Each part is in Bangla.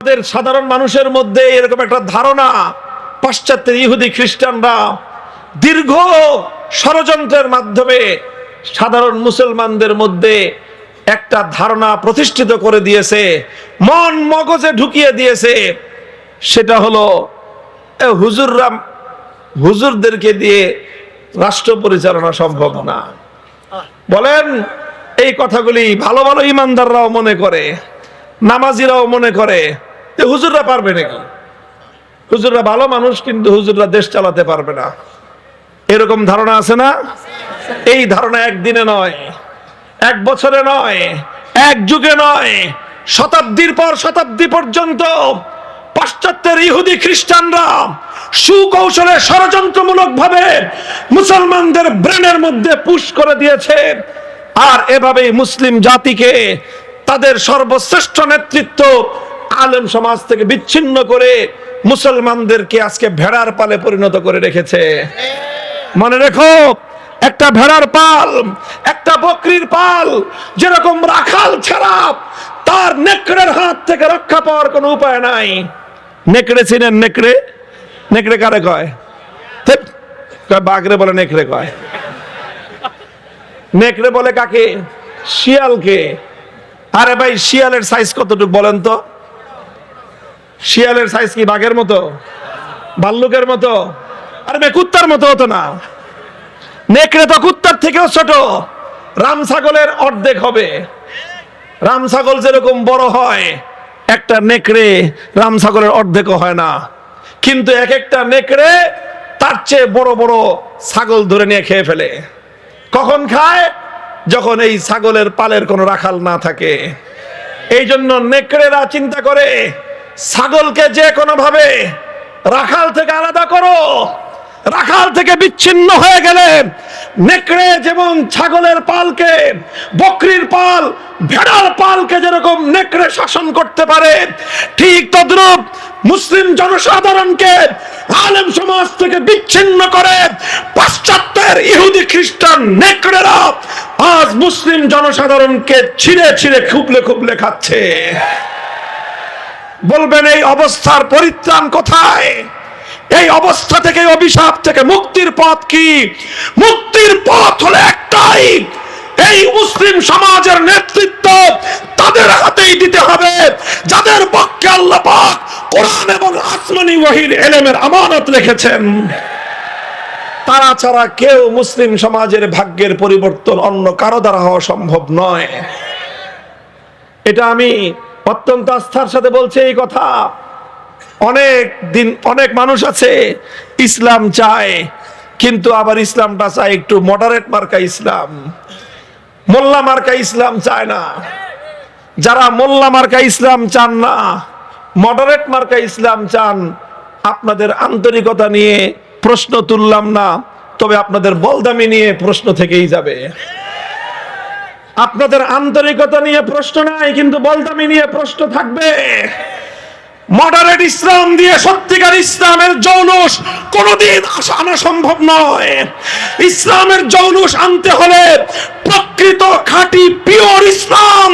আমাদের সাধারণ মানুষের মধ্যে এরকম একটা ধারণা, পাশ্চাত্যের ইহুদি খ্রিস্টানরা দীর্ঘ ষড়যন্ত্রের মাধ্যমে সাধারণ মুসলমানদের মধ্যে একটা ধারণা প্রতিষ্ঠিত করে দিয়েছে, মন মগজে ঢুকিয়ে দিয়েছে। সেটা হলো হুজুরদেরকে দিয়ে রাষ্ট্র পরিচালনা সম্ভব না। বলেন, এই কথাগুলি ভালো ভালো ইমানদাররাও মনে করে, নামাজিরাও মনে করে, হুজুররা পারবে নাকি? হুজুররা ভালো মানুষ, কিন্তু হুজুররা দেশ চালাতে পারবে না, এরকম ধারণা আছে না? এই ধারণা একদিনে নয়, এক বছরে নয়, এক যুগে নয়, শতাব্দীর পর শতাব্দী পর্যন্ত পাশ্চাত্যের ইহুদি খ্রিস্টানরা সুকৌশলে ষড়যন্ত্রমূলক ভাবে মুসলমানদের ব্রেনের মধ্যে পুশ করে দিয়েছে। আর এভাবেই মুসলিম জাতিকে তাদের সর্বশ্রেষ্ঠ নেতৃত্ব আলেম সমাজ থেকে বিচ্ছিন্ন করে মুসলমানদেরকে আজকে ভেড়ার পালে পরিণত করে রেখেছে। মনে রেখো, একটা ভেড়ার পাল, একটা বকরির পাল যেরকম রাখাল ছাড়া তার নেকড়ের হাত থেকে রক্ষা পাওয়ার কোনো উপায় নাই। নেকড়ে চিনেন? নেকড়ে, নেকড়ে কারে কয়? বাঘরে বলে নেকড়ে কয়। নেকড়ে বলে কাকে? শিয়ালকে। আরে ভাই, শিয়ালের সাইজ কতটুকু বলেন তো? শিয়ালের সাইজ কি বাঘের মতো, ভাল্লুকের মতো? আরে ভাই, কুত্তার মতো হতো না। নেকড়ে তো কুত্তার থেকেও ছোট, রাম ছাগলের অর্ধেক হবে। রাম ছাগল যেরকম বড় হয়, একটা নেকড়ে রাম ছাগলের অর্ধেকও হয় না। কিন্তু এক একটা নেকড়ে তার চেয়ে বড় বড় ছাগল ধরে নিয়ে খেয়ে ফেলে। কখন খায়? যখন এই ছাগলের পালের কোনো রাখাল না থাকে। এই জন্য নেকড়েরা চিন্তা করে, ছাগলকে যে কোনো ভাবে রাখাল থেকে আলাদা করো। রাখাল থেকে বিচ্ছিন্ন হয়ে গেলে নেকড়ে যেমন ছাগলের পালকে, বকরির পাল, ভেড়ার পালকে যেরকম নেকড়ে শাসন করতে পারে, ঠিক তদ্রূপ মুসলিম জনসাধারণকে আলেম সমাজ থেকে বিচ্ছিন্ন করে পাশ্চাত্যের ইহুদি খ্রিস্টান নেকড়েরা আজ মুসলিম জনসাধারণকে ছিঁড়ে ছিঁড়ে খুবলে খুবলে খাচ্ছে। বলবেন, এই অবস্থার পরিত্রাণ কোথায়? এই অবস্থা থেকে, অভিশাপ থেকে মুক্তির পথ কি? মুক্তির পথ হলো একটাই, এই মুসলিম সমাজের নেতৃত্ব তাদের হাতেই দিতে হবে যাদের পক্ষে আল্লাহ পাক কোরআন এবং আসমানী ওহীর ইলমের আমানত রেখেছেন। তারা ছাড়া কেউ মুসলিম সমাজের ভাগ্যের পরিবর্তন অন্য কারো দ্বারা হওয়া সম্ভব নয়। এটা আমি অত্যন্ত আস্থার সাথে বলছি এই কথা। অনেক মানুষ আছে ইসলাম চায়, কিন্তু আবার ইসলামটা চায় একটু মডারেট মার্কা ইসলাম, মোল্লা মার্কা ইসলাম চায় না। যারা মোল্লা মার্কা ইসলাম চান না, মডারেট মার্কা ইসলাম চান, আপনাদের আন্তরিকতা নিয়ে প্রশ্ন তুললাম না, তবে আপনাদের বলদামি নিয়ে প্রশ্ন থেকেই যাবে। আপনাদের আন্তরিকতা নিয়ে প্রশ্ন নাই, কিন্তু বলদামি নিয়ে প্রশ্ন থাকবে। মডারেট ইসলাম দিয়ে সত্যিকার ইসলামের জৌলুস কোনদিন আনা সম্ভব নয়। ইসলামের জৌলুস আনতে হলে প্রকৃত খাঁটি পিওর ইসলাম,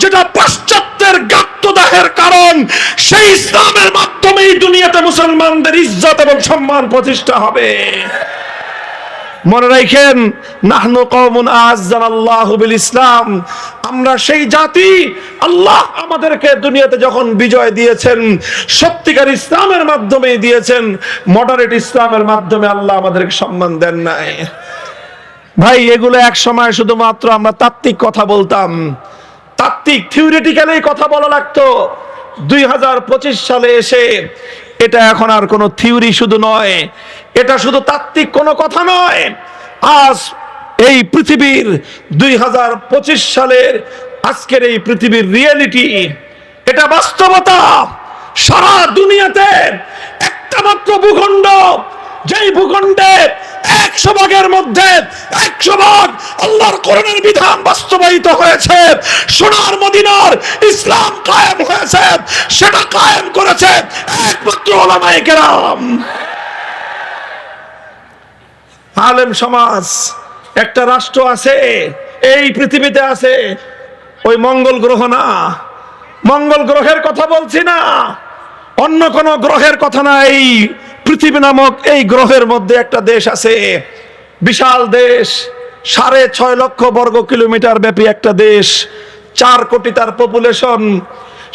যেটা পাশ্চাত্যের গাত্রদাহের কারণ, সেই ইসলামের মাধ্যমেই দুনিয়াতে মুসলমানদের ইজ্জত এবং সম্মান প্রতিষ্ঠা হবে। মনে রাখেন, নাহনু কওমুন আ'আজ্জানাল্লাহু বিল ইসলাম, আমরা সেই জাতি, আল্লাহ আমাদেরকে দুনিয়াতে যখন বিজয় দিয়েছেন সত্যিকার ইসলামের মাধ্যমে দিয়েছেন, মডারেট ইসলামের মাধ্যমে আল্লাহ আমাদেরকে সম্মান দেন নাই। ভাই, এগুলো এক সময় শুধুমাত্র আমরা তাত্ত্বিক কথা বলতাম, তাত্ত্বিক থিওরিটিক্যালি কথা বলা লাগতো। 2025 সালে এসে এটা এখন আর কোনো থিওরি শুধু নয়, এটা শুধু তাত্ত্বিক কোনো কথা নয়। আজ এই পৃথিবীর 2025 সালের আজকের এই পৃথিবীর রিয়েলিটি, এটা বাস্তবতা। সারা দুনিয়াতে একটা মাত্র ভূখণ্ড, যেই ভূখণ্ডে 100 ভাগের মধ্যে 100 ভাগ আল্লাহর কোরআনের বিধান বাস্তবায়িত হয়েছে, সোনার মদিনার ইসলাম কায়েম হয়েছে, সেটা কায়েম করেছে একমাত্র উলামায়ে কেরাম, আলেম সমাজ। একটা রাষ্ট্র আছে, এই পৃথিবীতে আছে, ওই মঙ্গল গ্রহ না, মঙ্গল গ্রহের কথা বলছি না, অন্য কোন গ্রহের কথা না। এই পৃথিবী নামক এই গ্রহের মধ্যে একটা দেশ আছে, বিশাল দেশ, 6.5 লক্ষ বর্গ কিলোমিটার ব্যাপী একটা দেশ, 4 কোটি তার পপুলেশন।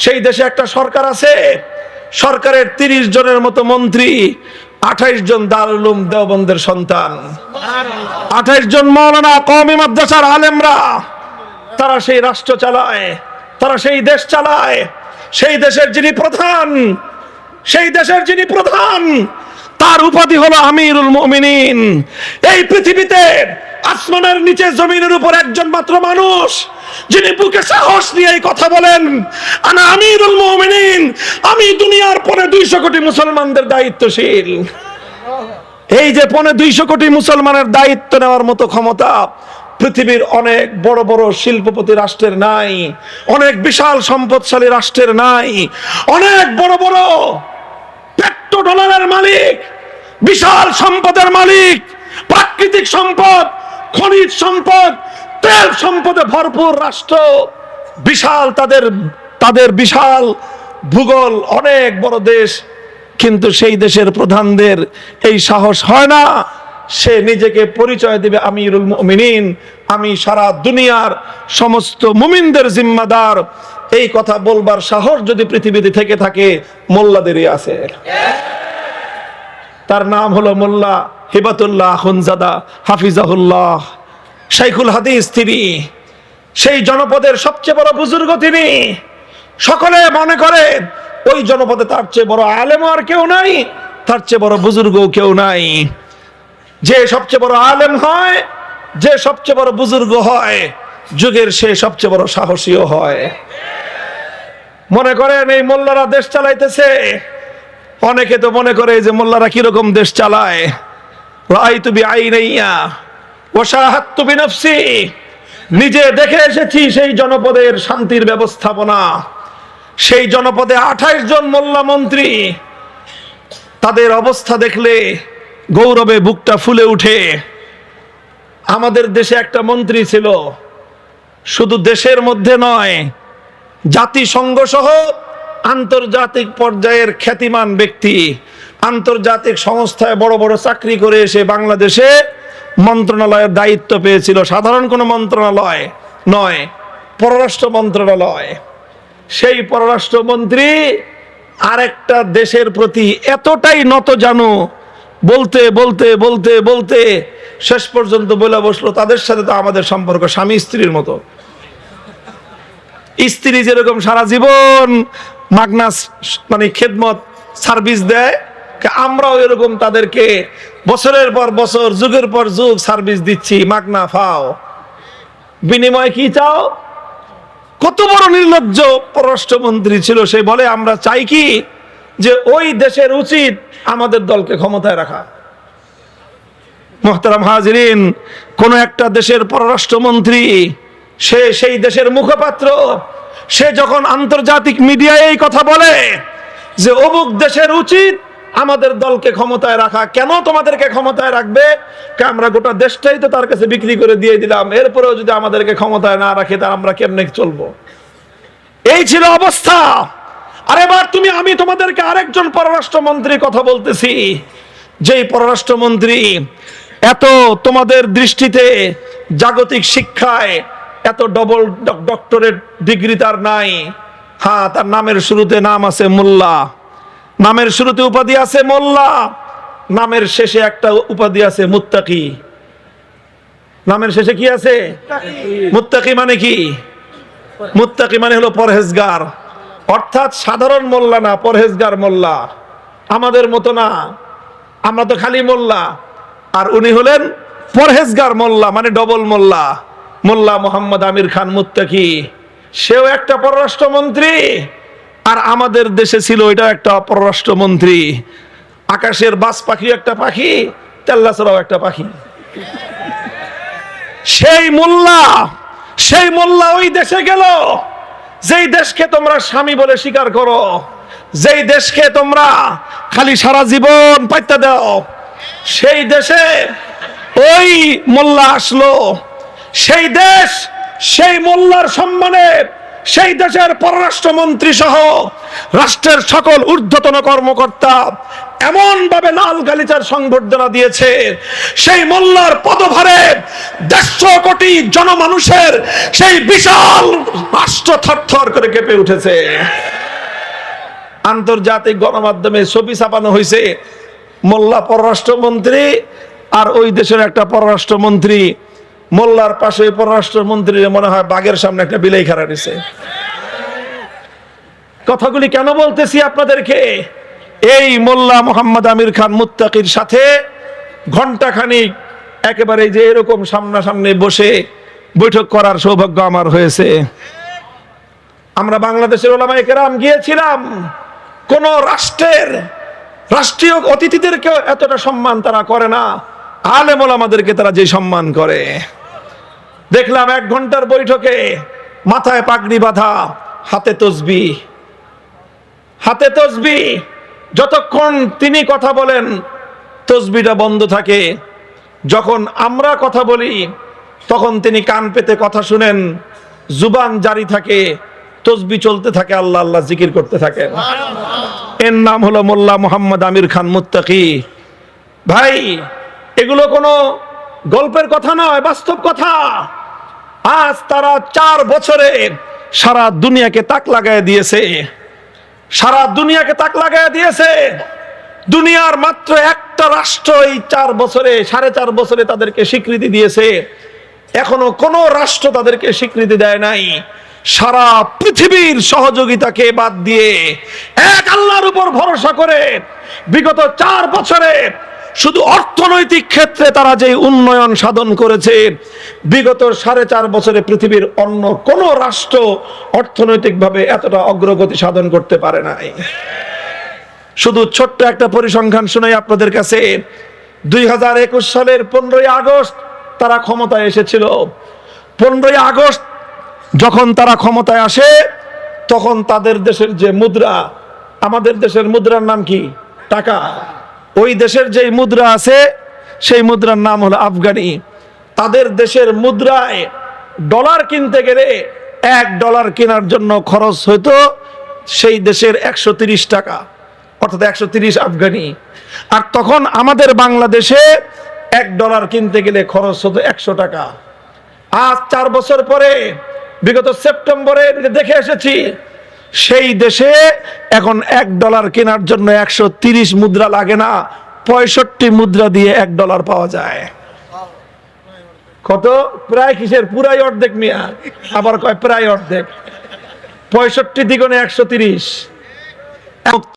সেই দেশে একটা সরকার আছে, সরকারের 30 জনের মতো মন্ত্রী, 28 জন দারুল উলুম দেওবন্দের সন্তান, 28 জন মাওলানা কওমি মাদ্রাসার আলেমরা। তারা সেই রাষ্ট্র চালায়, তারা সেই দেশ চালায়। সেই দেশের যিনি প্রধান, সেই দেশের যিনি প্রধান, তার উপাধি হলো আমিরুল মুমিনিন। এই পৃথিবীতে আসমানের নিচে জমিনের উপর একজন মাত্র মানুষ যিনি বুকে সাহস নিয়ে এই কথা বলেন, আনা আমিরুল মুমিনিন, আমি দুনিয়ার 250 কোটি মুসলমানদের দায়িত্বশীল। এই যে 250 কোটি মুসলমানের দায়িত্ব নেওয়ার মতো ক্ষমতা পৃথিবীর অনেক বড় বড় শিল্পপতি রাষ্ট্রের নাই, অনেক বিশাল সম্পদশালী রাষ্ট্রের নাই। অনেক বড় বড় পেট্রোডলারের মালিক, বিশাল সম্পদের মালিক, প্রাকৃতিক সম্পদ, খনিজ সম্পদ, তেল সম্পদে ভরপুর রাষ্ট্র, বিশাল তাদের বিশাল ভূগোল, অনেক বড় দেশ, কিন্তু সেই দেশের প্রধানদের এই সাহস হয় না। সে নিজেকে পরিচয় দিবে আমিরুল মুমিনিন, আমি সারা দুনিয়ার সমস্ত মুমিনদের জিম্মাদার। এই কথা বলবার সাহস যদি পৃথিবীতে থেকে থাকে, মোল্লাদেরই আছে। তার নাম হলো মোল্লা হিবাতুল্লাহ আখুনজাদা হাফিজাহুল্লাহ, শাইখুল হাদিস তিনি। সেই জনপদের সবচেয়ে বড় বুজুর্গ তিনি। সকলে মনে করে ওই জনপদে তার চেয়ে বড় আলেম আর কেউ নাই, তার চেয়ে বড় বুজুর্গ কেউ নাই। যে সবচেয়ে বড় আলেম হয়, যে সবচেয়ে বড় বুজুর্গ হয়, যুগের সে সবচেয়ে বড় সাহসীও হয়। মনে করেন এই মোল্লারা দেশ চালাইতেছে। অনেকে তো মনে করে যে মোল্লারা কিরকম দেশ চালায়। রাআইতু বিআইনাইয়া ওয়া শাহাদতু বিনফসি, নিজে দেখে এসেছি সেই জনপদের শান্তির ব্যবস্থাপনা। সেই জনপদে 28 জন মোল্লা মন্ত্রী, তাদের অবস্থা দেখলে গৌরবে বুকটা ফুলে উঠে। আমাদের দেশে একটা মন্ত্রী ছিল, শুধু দেশের মধ্যে নয়, জাতিসংঘ সহ আন্তর্জাতিক পর্যায়ের খ্যাতিমান ব্যক্তি, আন্তর্জাতিক সংস্থায় বড় বড় চাকরি করে এসে বাংলাদেশে মন্ত্রণালয়ের দায়িত্ব পেয়েছিল। সাধারণ কোনো মন্ত্রণালয় নয়, পররাষ্ট্র মন্ত্রণালয়। সেই পররাষ্ট্রমন্ত্রী আরেকটা দেশের প্রতি এতটাই নতজানু, বলতে বলতে বলতে বলতে শেষ পর্যন্ত বলে বসলো, তাদের সাথে তো আমাদের সম্পর্ক স্বামী স্ত্রীর মতো। স্ত্রী যেরকম সারা জীবন মাগনা মানে খেদমত সার্ভিস দেয়, আমরাও এরকম তাদেরকে বছরের পর বছর, যুগের পর যুগ সার্ভিস দিচ্ছি, মাগনা ফাও। বিনিময় কি চাও? কত বড় নির্লজ্জ পররাষ্ট্রমন্ত্রী ছিল সে! বলে আমরা চাই কি, যে ওই দেশের উচিত আমাদের দলকে ক্ষমতায় রাখা। মুহতারাম হাজিরিন, কোন একটা দেশের পররাষ্ট্রমন্ত্রী, সে সেই দেশের মুখপাত্র, সে যখন আন্তর্জাতিক মিডিয়ায় এই কথা বলে যে অমুক দেশের উচিত আমাদের দলকে ক্ষমতায় রাখা, কেন তোমাদেরকে ক্ষমতায় রাখবে? আমরা গোটা দেশটাই তো তার কাছে বিক্রি করে দিয়ে দিলাম, এরপরেও যদি আমাদেরকে ক্ষমতায় না রাখে তা আমরা কেমনে চলবো? এই ছিল অবস্থা। আর এবার আমি তোমাদেরকে আরেকজন পররাষ্ট্রমন্ত্রী কথা বলতেছি, যেই পররাষ্ট্রমন্ত্রী এত তোমাদের দৃষ্টিতে জাগতিক শিক্ষায় এত ডবল ডক্টরেট ডিগ্রি তার নাই। হ্যাঁ, তার নামের শুরুতে নাম আছে মোল্লা, নামের শুরুতে উপাধি আছে মোল্লা, নামের শেষে একটা উপাধি আছে মুত্তাকি। নামের শেষে কি আছে? মুত্তাকি মানে কি? মুত্তাকি মানে হলো পরহেজগার, অর্থাৎ সাধারণ মোল্লা না, পরহেজগার মোল্লা। আমাদের মতো না, আমরা তো খালি মোল্লা, আর উনি হলেন পরহেজগার মোল্লা, মানে ডবল মোল্লা। মোল্লা মোহাম্মদ আমির খান মুত্তাকি, সেও একটা পররাষ্ট্রমন্ত্রী, আর আমাদের দেশে ছিল এটা একটা পররাষ্ট্রমন্ত্রী। আকাশের বাজ পাখি একটা পাখি, তেল্লাছড়াও একটা পাখি। সেই মোল্লা ওই দেশে গেল, যেই দেশকে তোমরা স্বামী বলে স্বীকার করো, যেই দেশকে তোমরা খালি সারা জীবন পাইতে দাও, সেই দেশে ওই মোল্লা আসলো। সেই দেশ সেই মোল্লার সম্মানে সেই দেশের পররাষ্ট্রমন্ত্রী সহ রাষ্ট্রের সকল ঊর্ধ্বতন কর্মকর্তা এমন ভাবে লাল গালিচার সংবর্ধনা দিয়েছে, সেই মোল্লার পদভারে 150 কোটি জনমানুষের সেই বিশাল রাষ্ট্র থরথর করে কেঁপে উঠেছে। আন্তর্জাতিক গণমাধ্যমে ছবি ছাপানো হয়েছে, মোল্লা পররাষ্ট্রমন্ত্রী আর ওই দেশের একটা পররাষ্ট্রমন্ত্রী, মোল্লার পাশে পররাষ্ট্রমন্ত্রীর মনে হয় বাঘের সামনে একটা বিলাই খাড়া দিছে। কথাগুলি কেন বলতেছি আপনাদেরকে? এই মোল্লা মোহাম্মদ আমির খান মুত্তাকির সাথে ঘন্টাখানিক একেবারে যে এরকম সামনাসামনি বসে বৈঠক করার সৌভাগ্য আমার হয়েছে। আমরা বাংলাদেশের ওলামায়ে কেরাম গিয়েছিলাম, কোন রাষ্ট্রের রাষ্ট্রীয় অতিথিদেরকেও এতটা সম্মান তারা করে না, আলেম ওলামাদেরকে তারা যে সম্মান করে। দেখলাম 1 ঘন্টার বৈঠকে মাথায় পাগড়ি বাঁধা, হাতে তসবিহ, হাতে তসবিহ। যতক্ষণ তিনি কথা বলেন তসবিহটা বন্ধ থাকে, যখন আমরা কথা বলি তখন তিনি কান পেতে কথা শুনেন, জুবান জারি থাকে, তসবিহ চলতে থাকে, আল্লাহ আল্লাহ জিকির করতে থাকেন। এর নাম হলো মোল্লা মোহাম্মদ আমির খান মুত্তাকি। ভাই, এগুলো কোনো গল্পের কথা নয়, বাস্তব কথা। আজ তারা 4 বছরে সারা দুনিয়াকে তাক লাগায় দিয়েছে, সারা দুনিয়াকে তাক লাগায় দিয়েছে। দুনিয়ার মাত্র একটা রাষ্ট্র এই 4 বছরে, 4.5 বছরে তাদেরকে স্বীকৃতি দিয়েছে। এখনো কোন রাষ্ট্র তাদেরকে স্বীকৃতি দেয় নাই। সারা পৃথিবীর সহযোগিতাকে বাদ দিয়ে এক আল্লাহর উপর ভরসা করে বিগত 4 বছরে শুধু অর্থনৈতিক ক্ষেত্রে তারা যে উন্নয়ন সাধন করেছে, বিগত 4.5 বছরে পৃথিবীর অন্য কোন রাষ্ট্র অর্থনৈতিকভাবে এতটা অগ্রগতি সাধন করতে পারে নাই। শুধু ছোট্ট একটা পরিসংখ্যান শোনাই আপনাদের কাছে। 2021 সালের 15ই আগস্ট তারা ক্ষমতায় এসেছিল। 15ই আগস্ট যখন তারা ক্ষমতায় আসে, তখন তাদের দেশের যে মুদ্রা, আমাদের দেশের মুদ্রার নাম কি? টাকা। ওই দেশের যে মুদ্রা আছে সেই মুদ্রার নাম হলো আফগানি। তাদের দেশের মুদ্রায় ডলার কিনতে গেলে $1 কেনার জন্য খরচ হতো সেই দেশের 130 টাকা, অর্থাৎ 130 আফগানি। আর তখন আমাদের বাংলাদেশে $1 কিনতে গেলে খরচ হতো 100 টাকা। আজ 4 বছর পরে বিগত সেপ্টেম্বরে দেখে এসেছি, সেই দেশে এখন $1 কেনার জন্য 130 মুদ্রা লাগে না, 65 মুদ্রা দিয়ে $1 পাওয়া যায়। কত? প্রায় কিসের? পুরাই অর্ধেক মিয়া। আবার কয় প্রায় অর্ধেক। 65 দ্বিগুণে 130।